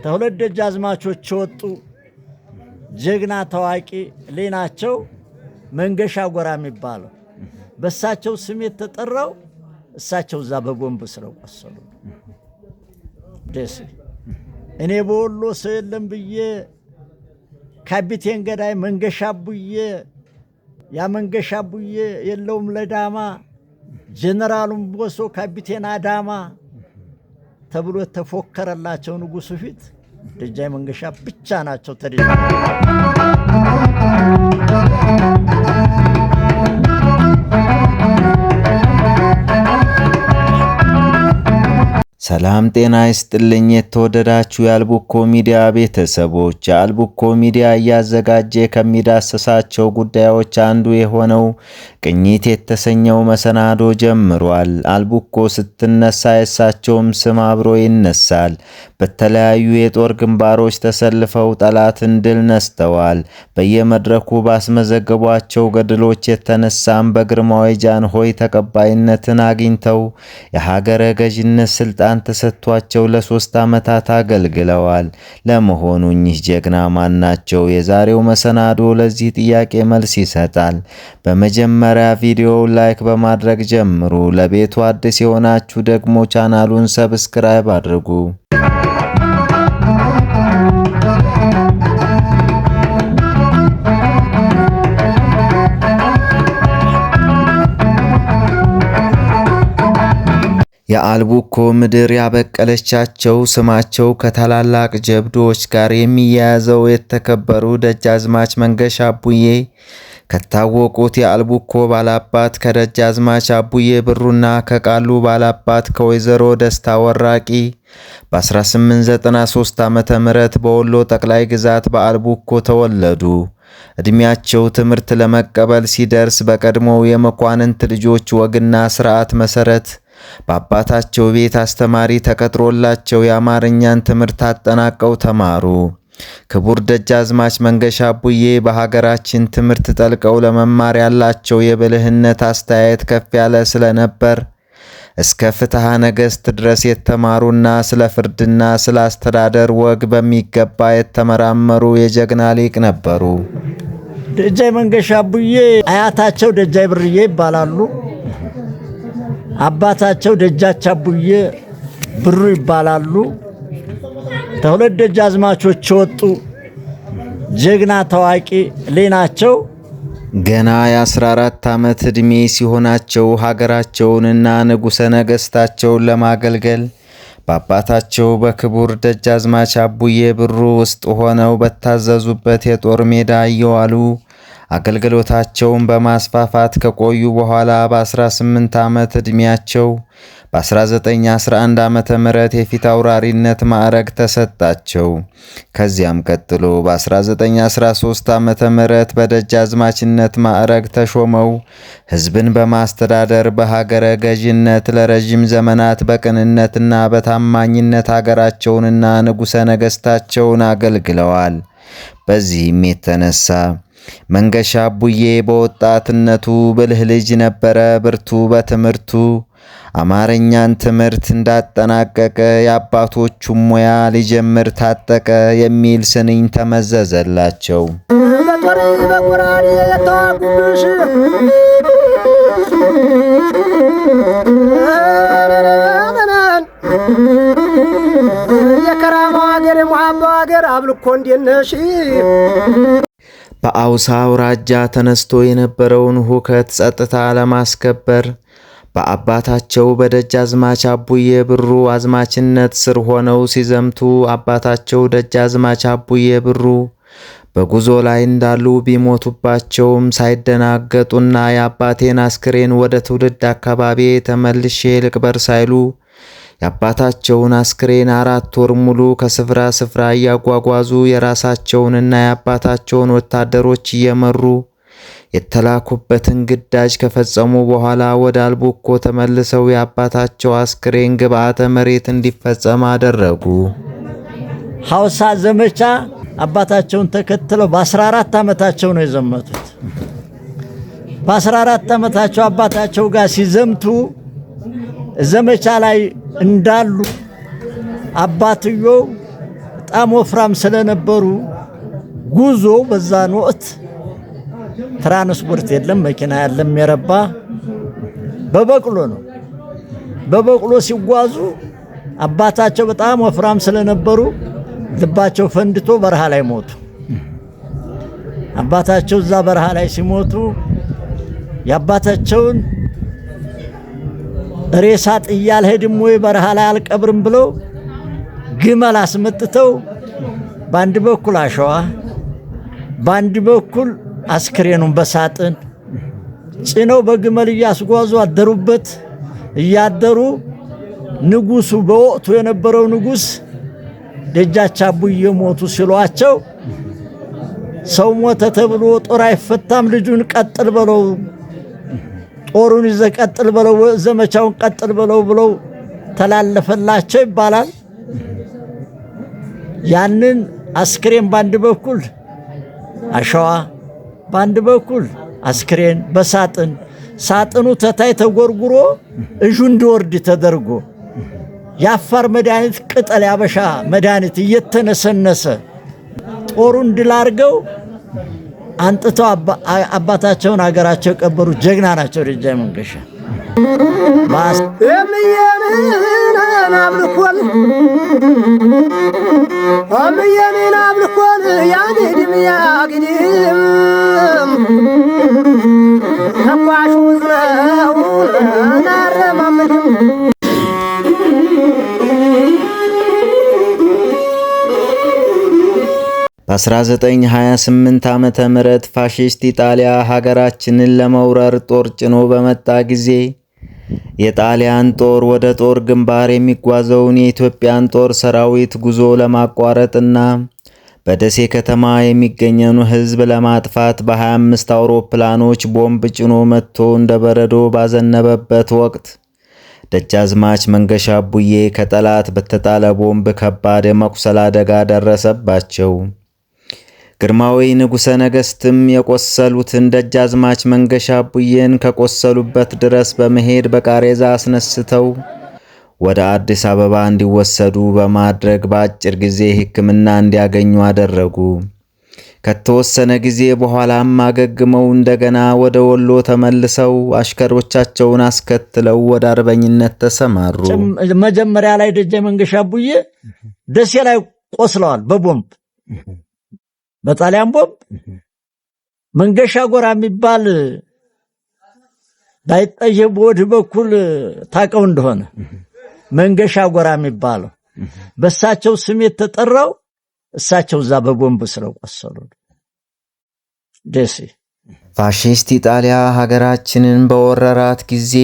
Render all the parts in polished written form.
ተሁለት ደጃዝማቾች ወጡ ጀግና ታዋቂ ሌናቸው መንገሻ ጎራ የሚባለው በሳቸው ስም የተጠራው እሳቸው እዛ በቦምብ ስለው ቆሰሉ። ደስ እኔ በወሎ ሰለም ብዬ ካፒቴን ገዳይ መንገሻ ቡዬ ያ መንገሻ ቡዬ የለውም ለዳማ ጀነራሉም ቦሶ ካፒቴን አዳማ ተብሎ ተፎከረላቸው ንጉሱ ፊት ደጃይ መንገሻ ብቻ ናቸው ተደጅ ሰላም ጤና ይስጥልኝ የተወደዳችሁ የአልቡኮ ሚዲያ ቤተሰቦች፣ የአልቡኮ ሚዲያ እያዘጋጀ ከሚዳሰሳቸው ጉዳዮች አንዱ የሆነው ቅኝት የተሰኘው መሰናዶ ጀምሯል። አልቡኮ ስትነሳ የሳቸውም ስም አብሮ ይነሳል። በተለያዩ የጦር ግንባሮች ተሰልፈው ጠላትን ድል ነስተዋል። በየመድረኩ ባስመዘገቧቸው ገድሎች የተነሳም በግርማዊ ጃንሆይ ተቀባይነትን አግኝተው የሀገረ ገዥነት ስልጣን ተሰጥቷቸው ለ3 ዓመታት አገልግለዋል። ለመሆኑ እኚህ ጀግና ማን ናቸው? የዛሬው መሰናዶ ለዚህ ጥያቄ መልስ ይሰጣል። በመጀመሪያ ቪዲዮውን ላይክ በማድረግ ጀምሩ። ለቤቱ አዲስ የሆናችሁ ደግሞ ቻናሉን ሰብስክራይብ አድርጉ። የአልቡኮ ምድር ያበቀለቻቸው ስማቸው ከታላላቅ ጀብዶች ጋር የሚያያዘው የተከበሩ ደጃዝማች መንገሻ ቡዬ ከታወቁት የአልቡኮ ባላባት ከደጃዝማች አቡዬ ብሩና ከቃሉ ባላባት ከወይዘሮ ደስታ ወራቂ በ1893 ዓመተ ምህረት በወሎ ጠቅላይ ግዛት በአልቡኮ ተወለዱ። እድሜያቸው ትምህርት ለመቀበል ሲደርስ በቀድሞው የመኳንንት ልጆች ወግና ስርዓት መሰረት በአባታቸው ቤት አስተማሪ ተቀጥሮላቸው የአማርኛን ትምህርት አጠናቀው ተማሩ። ክቡር ደጃዝማች መንገሻ ቡዬ በሀገራችን ትምህርት ጠልቀው ለመማር ያላቸው የብልህነት አስተያየት ከፍ ያለ ስለነበር እስከ ፍትሐ ነገሥት ድረስ የተማሩና ስለ ፍርድና ስለ አስተዳደር ወግ በሚገባ የተመራመሩ የጀግና ሊቅ ነበሩ። ደጃይ መንገሻ ቡዬ አያታቸው ደጃይ ብርዬ ይባላሉ። አባታቸው ደጃች አቡዬ ብሩ ይባላሉ። ተሁለት ደጃዝማቾች ወጡ ጀግና ታዋቂ ሌናቸው ገና የ14 ዓመት ዕድሜ ሲሆናቸው ሀገራቸውንና ንጉሠ ነገሥታቸውን ለማገልገል በአባታቸው በክቡር ደጃዝማች አቡዬ ብሩ ውስጥ ሆነው በታዘዙበት የጦር ሜዳ እየዋሉ አገልግሎታቸውን በማስፋፋት ከቆዩ በኋላ በ18 ዓመት ዕድሜያቸው በ1911 ዓመተ ምህረት የፊት አውራሪነት ማዕረግ ተሰጣቸው። ከዚያም ቀጥሎ በ1913 ዓመተ ምህረት በደጃዝማችነት ማዕረግ ተሾመው ሕዝብን በማስተዳደር በሀገረ ገዥነት ለረጅም ዘመናት በቅንነትና በታማኝነት ሀገራቸውንና ንጉሠ ነገሥታቸውን አገልግለዋል። በዚህም የተነሳ መንገሻ ቡዬ በወጣትነቱ ብልህ ልጅ ነበረ። ብርቱ በትምህርቱ አማርኛን ትምህርት እንዳጠናቀቀ የአባቶቹም ሙያ ሊጀምር ታጠቀ የሚል ስንኝ ተመዘዘላቸው። በጦር በቁራን የተዋጉብሽ የከራማው ሀገር የሙሐባው ሀገር አብልኮ እንዴት ነሽ? በአውሳ አውራጃ ተነስቶ የነበረውን ሁከት ጸጥታ ለማስከበር በአባታቸው በደጃዝማች አቡዬ ብሩ አዝማችነት ስር ሆነው ሲዘምቱ አባታቸው ደጃዝማች አቡዬ ብሩ በጉዞ ላይ እንዳሉ ቢሞቱባቸውም ሳይደናገጡና የአባቴን አስክሬን ወደ ትውልድ አካባቢ ተመልሼ ልቅበር ሳይሉ የአባታቸውን አስክሬን 4 ወር ሙሉ ከስፍራ ስፍራ እያጓጓዙ የራሳቸውንና የአባታቸውን ወታደሮች እየመሩ የተላኩበትን ግዳጅ ከፈጸሙ በኋላ ወደ አልቡኮ ተመልሰው የአባታቸው አስክሬን ግብዓተ መሬት እንዲፈጸም አደረጉ። ሐውሳ ዘመቻ አባታቸውን ተከትለው በ14 ዓመታቸው ነው የዘመቱት። በ14 ዓመታቸው አባታቸው ጋር ሲዘምቱ ዘመቻ ላይ እንዳሉ አባትየው በጣም ወፍራም ስለነበሩ ጉዞ በዛን ወቅት ትራንስፖርት የለም፣ መኪና የለም፣ የረባ በበቅሎ ነው። በበቅሎ ሲጓዙ አባታቸው በጣም ወፍራም ስለነበሩ ልባቸው ፈንድቶ በረሃ ላይ ሞቱ። አባታቸው እዛ በረሃ ላይ ሲሞቱ የአባታቸውን ሬሳ ጥዬ አልሄድም ወይ በረሃ ላይ አልቀብርም ብለው ግመል አስመጥተው በአንድ በኩል አሸዋ በአንድ በኩል አስክሬኑን በሳጥን ጭነው በግመል እያስጓዙ አደሩበት። እያደሩ ንጉሱ በወቅቱ የነበረው ንጉስ ደጃች አቡዬ ሞቱ ሲሏቸው ሰው ሞተ ተብሎ ጦር አይፈታም፣ ልጁን ቀጥል በለው፣ ጦሩን ይዘህ ቀጥል በለው፣ ዘመቻውን ቀጥል በለው ብለው ተላለፈላቸው ይባላል። ያንን አስክሬን ባንድ በኩል አሸዋ ባንድ በኩል አስክሬን በሳጥን ሳጥኑ ተታይ ተጎርጉሮ እጁ እንዲወርድ ተደርጎ የአፋር መድኃኒት ቅጠል ያበሻ መድኃኒት እየተነሰነሰ ጦሩን ድል አድርገው አንጥተው አባታቸውን አገራቸው የቀበሩ ጀግና ናቸው ደጃች መንገሻ። አምየኔን አብልኮን ያንድም ያግድም ተኳሹ ዝለው ናረማምድም በ1928 ዓመተ ምህረት ፋሺስት ኢጣሊያ ሀገራችንን ለመውረር ጦር ጭኖ በመጣ ጊዜ የጣሊያን ጦር ወደ ጦር ግንባር የሚጓዘውን የኢትዮጵያን ጦር ሰራዊት ጉዞ ለማቋረጥና በደሴ ከተማ የሚገኘውን ሕዝብ ለማጥፋት በ25 አውሮፕላኖች ቦምብ ጭኖ መጥቶ እንደ በረዶ ባዘነበበት ወቅት ደጃዝማች መንገሻ አቡዬ ከጠላት በተጣለ ቦምብ ከባድ የመቁሰል አደጋ ደረሰባቸው። ግርማዊ ንጉሠ ነገሥትም የቆሰሉትን ደጃዝማች መንገሻ አቡዬን ከቆሰሉበት ድረስ በመሄድ በቃሬዛ አስነስተው ወደ አዲስ አበባ እንዲወሰዱ በማድረግ በአጭር ጊዜ ሕክምና እንዲያገኙ አደረጉ። ከተወሰነ ጊዜ በኋላም አገግመው እንደገና ወደ ወሎ ተመልሰው አሽከሮቻቸውን አስከትለው ወደ አርበኝነት ተሰማሩ። መጀመሪያ ላይ ደጃች መንገሻ አቡዬ ደሴ ላይ ቆስለዋል በቦምብ በጣሊያን ቦምብ። መንገሻ ጎራ የሚባል ባይጠየብ ወዲህ በኩል ታቀው እንደሆነ መንገሻ ጎራ የሚባለው በእሳቸው ስም የተጠራው እሳቸው እዛ በቦምብ ስለቆሰሉ ደሴ። ፋሺስት ኢጣሊያ ሀገራችንን በወረራት ጊዜ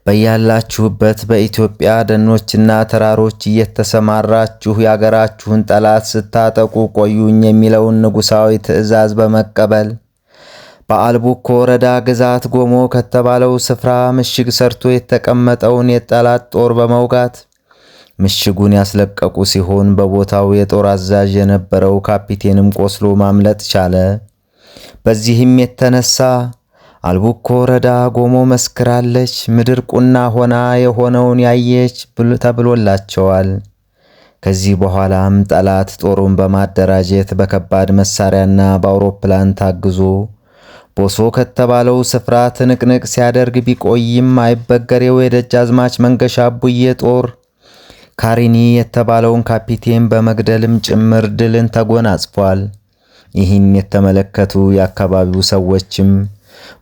በያላችሁበት በኢትዮጵያ ደኖችና ተራሮች እየተሰማራችሁ የሀገራችሁን ጠላት ስታጠቁ ቆዩኝ የሚለውን ንጉሳዊ ትእዛዝ በመቀበል በአልቡኮ ወረዳ ግዛት ጎሞ ከተባለው ስፍራ ምሽግ ሰርቶ የተቀመጠውን የጠላት ጦር በመውጋት ምሽጉን ያስለቀቁ ሲሆን በቦታው የጦር አዛዥ የነበረው ካፒቴንም ቆስሎ ማምለጥ ቻለ። በዚህም የተነሳ አልቡኮ ወረዳ ጎሞ መስክራለች፣ ምድር ቁና ሆና የሆነውን ያየች ተብሎላቸዋል። ከዚህ በኋላም ጠላት ጦሩን በማደራጀት በከባድ መሳሪያና በአውሮፕላን ታግዞ ቦሶ ከተባለው ስፍራ ትንቅንቅ ሲያደርግ ቢቆይም አይበገሬው የደጃዝማች መንገሻ አቡዬ ጦር ካሪኒ የተባለውን ካፒቴን በመግደልም ጭምር ድልን ተጎናጽፏል። ይህን የተመለከቱ የአካባቢው ሰዎችም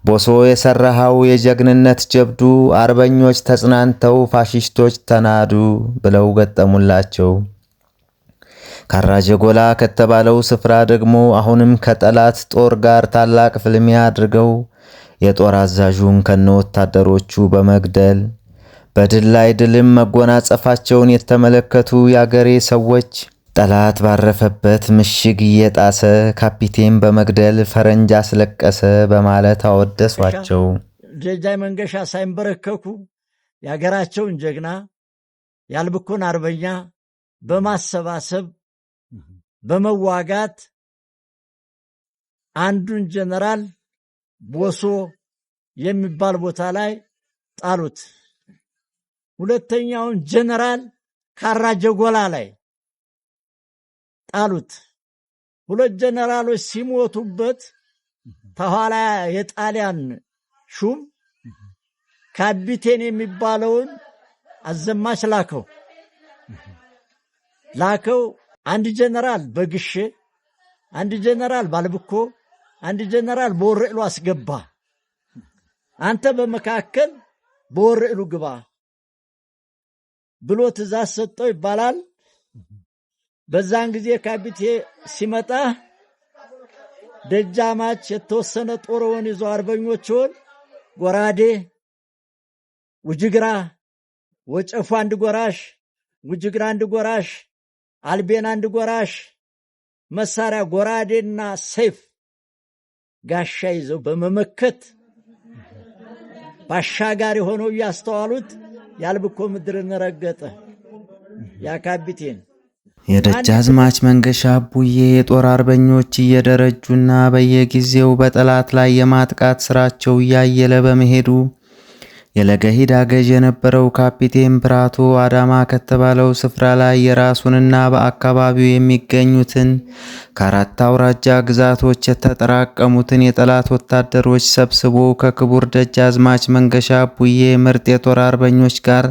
ቦሶ የሰራሃው የጀግንነት ጀብዱ አርበኞች ተጽናንተው ፋሺስቶች ተናዱ ብለው ገጠሙላቸው። ካራጀጎላ ከተባለው ስፍራ ደግሞ አሁንም ከጠላት ጦር ጋር ታላቅ ፍልሚያ አድርገው የጦር አዛዡን ከነወታደሮቹ በመግደል በድል ላይ ድልም መጎናጸፋቸውን የተመለከቱ የአገሬ ሰዎች ጠላት ባረፈበት ምሽግ እየጣሰ ካፒቴን በመግደል ፈረንጅ አስለቀሰ በማለት አወደሷቸው። ደጃች መንገሻ ሳይንበረከኩ የሀገራቸውን ጀግና የአልቡኮን አርበኛ በማሰባሰብ በመዋጋት አንዱን ጀነራል ቦሶ የሚባል ቦታ ላይ ጣሉት። ሁለተኛውን ጀነራል ካራጀጎላ ላይ ጣሉት። ሁለት ጀነራሎች ሲሞቱበት ተኋላ የጣሊያን ሹም ካፒቴን የሚባለውን አዘማች ላከው። አንድ ጀነራል በግሼ፣ አንድ ጀነራል ባልብኮ፣ አንድ ጀነራል በወረኢሉ አስገባ። አንተ በመካከል በወረኢሉ ግባ ብሎ ትእዛዝ ሰጠው ይባላል። በዛን ጊዜ ካፒቴን ሲመጣ ደጃማች የተወሰነ ጦርውን ይዞ አርበኞችን ጎራዴ፣ ውጅግራ፣ ወጨፉ አንድ ጎራሽ፣ ውጅግራ አንድ ጎራሽ፣ አልቤን አንድ ጎራሽ መሳሪያ ጎራዴና ሰይፍ ጋሻ ይዘው በመመከት ባሻጋሪ ሆነው ያስተዋሉት ያልብኮ ምድርን ረገጠ። ያ ካፒቴን የደጃዝማች መንገሻ አቡዬ የጦር አርበኞች እየደረጁና በየጊዜው በጠላት ላይ የማጥቃት ስራቸው እያየለ በመሄዱ የለገሂዳ ገዥ የነበረው ካፒቴን ፕራቶ አዳማ ከተባለው ስፍራ ላይ የራሱንና በአካባቢው የሚገኙትን ከአራት አውራጃ ግዛቶች የተጠራቀሙትን የጠላት ወታደሮች ሰብስቦ ከክቡር ደጃዝማች መንገሻ አቡዬ ምርጥ የጦር አርበኞች ጋር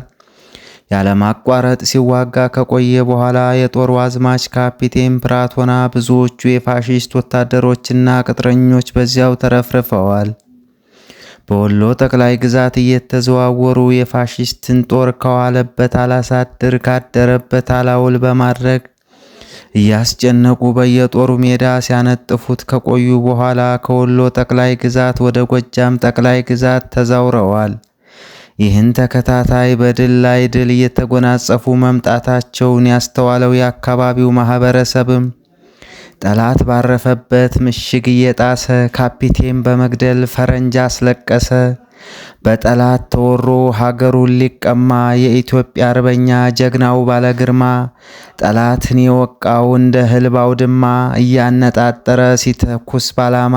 ያለማቋረጥ ሲዋጋ ከቆየ በኋላ የጦር አዝማች ካፒቴን ፕራቶና ብዙዎቹ የፋሺስት ወታደሮችና ቅጥረኞች በዚያው ተረፍርፈዋል። በወሎ ጠቅላይ ግዛት እየተዘዋወሩ የፋሺስትን ጦር ከዋለበት አላሳድር ካደረበት አላውል በማድረግ እያስጨነቁ በየጦሩ ሜዳ ሲያነጥፉት ከቆዩ በኋላ ከወሎ ጠቅላይ ግዛት ወደ ጎጃም ጠቅላይ ግዛት ተዛውረዋል። ይህን ተከታታይ በድል ላይ ድል እየተጎናጸፉ መምጣታቸውን ያስተዋለው የአካባቢው ማህበረሰብም ጠላት ባረፈበት ምሽግ እየጣሰ ካፒቴን በመግደል ፈረንጅ አስለቀሰ። በጠላት ተወሮ ሀገሩን ሊቀማ የኢትዮጵያ አርበኛ ጀግናው ባለግርማ ጠላትን የወቃው እንደ ህልብ አውድማ እያነጣጠረ ሲተኩስ ባላማ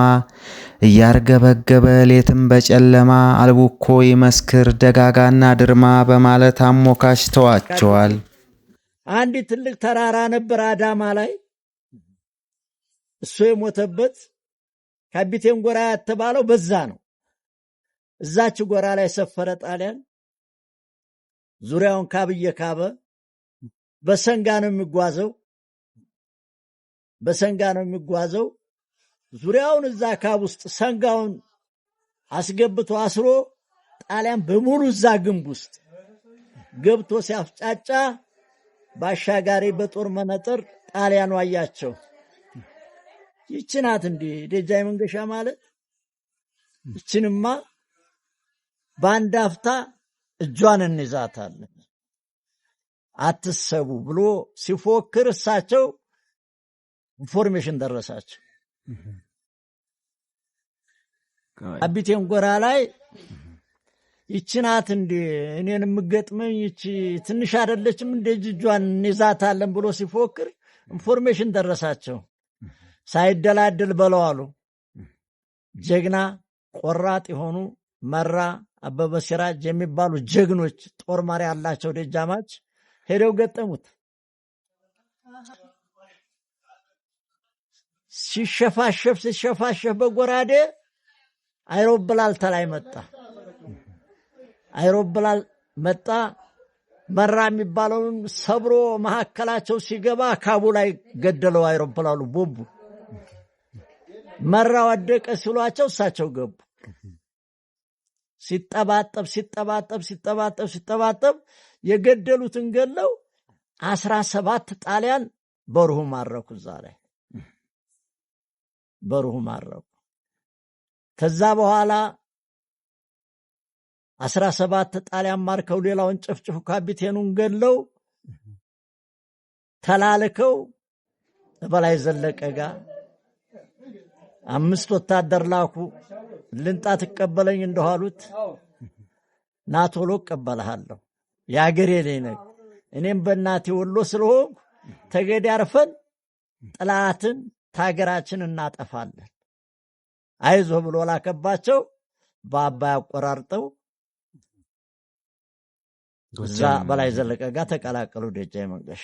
እያርገበገበ ሌትም በጨለማ አልቡኮ ይመስክር ደጋጋና ድርማ በማለት አሞካሽተዋቸዋል። አንድ ትልቅ ተራራ ነበር አዳማ ላይ። እሱ የሞተበት ካፒቴን ጎራ የተባለው በዛ ነው። እዛች ጎራ ላይ ሰፈረ ጣሊያን። ዙሪያውን ካብየ ካበ። በሰንጋ ነው የሚጓዘው። ዙሪያውን እዛ ካብ ውስጥ ሰንጋውን አስገብቶ አስሮ ጣሊያን በሙሉ እዛ ግንብ ውስጥ ገብቶ ሲያፍጫጫ ባሻጋሪ በጦር መነጥር ጣሊያኑ አያቸው። ይችናት እንዴ ደጃይ መንገሻ ማለት? ይችንማ በአንድ አፍታ እጇን እንይዛታለን አትሰቡ ብሎ ሲፎክር እሳቸው ኢንፎርሜሽን ደረሳቸው። ካፒቴን ጎራ ላይ ይችናት እንዴ እኔን የምገጥመኝ ይቺ ትንሽ አይደለችም እንዴ እጇን እንይዛታለን ብሎ ሲፎክር ኢንፎርሜሽን ደረሳቸው። ሳይደላድል በለው አሉ። ጀግና ቆራጥ የሆኑ መራ አበበ ሲራጅ የሚባሉ ጀግኖች ጦር መሪ ያላቸው ደጃማች ሄደው ገጠሙት። ሲሸፋሸፍ በጎራዴ አይሮፕላን ተላይ መጣ። መራ የሚባለውን ሰብሮ መሐከላቸው ሲገባ ካቡ ላይ ገደለው አይሮፕላኑ ቦምቡ። መራ ወደቀ ሲሏቸው እሳቸው ገቡ። ሲጠባጠብ የገደሉትን ገለው 17 ጣሊያን በሩሁ ማረኩ። ዛሬ በሩሁ ማረኩ። ከዛ በኋላ 17 ጣሊያን ማርከው ሌላውን ጨፍጭፉ ካፒቴኑን ገለው ተላልከው በላይ ዘለቀ ጋር 5 ወታደር ላኩ። ልንጣ ተቀበለኝ እንደዋሉት ናቶሎ ቀበልሃለሁ ያገሬ ለኔ እኔም በእናቴ ወሎ ስለሆንኩ ተገዳርፈን ጥላትን ታገራችን እናጠፋለን አይዞ ብሎ ላከባቸው። በአባይ አቆራርጠው እዛ በላይ ዘለቀ ጋር ተቀላቀሉ ደጃይ መንገሻ።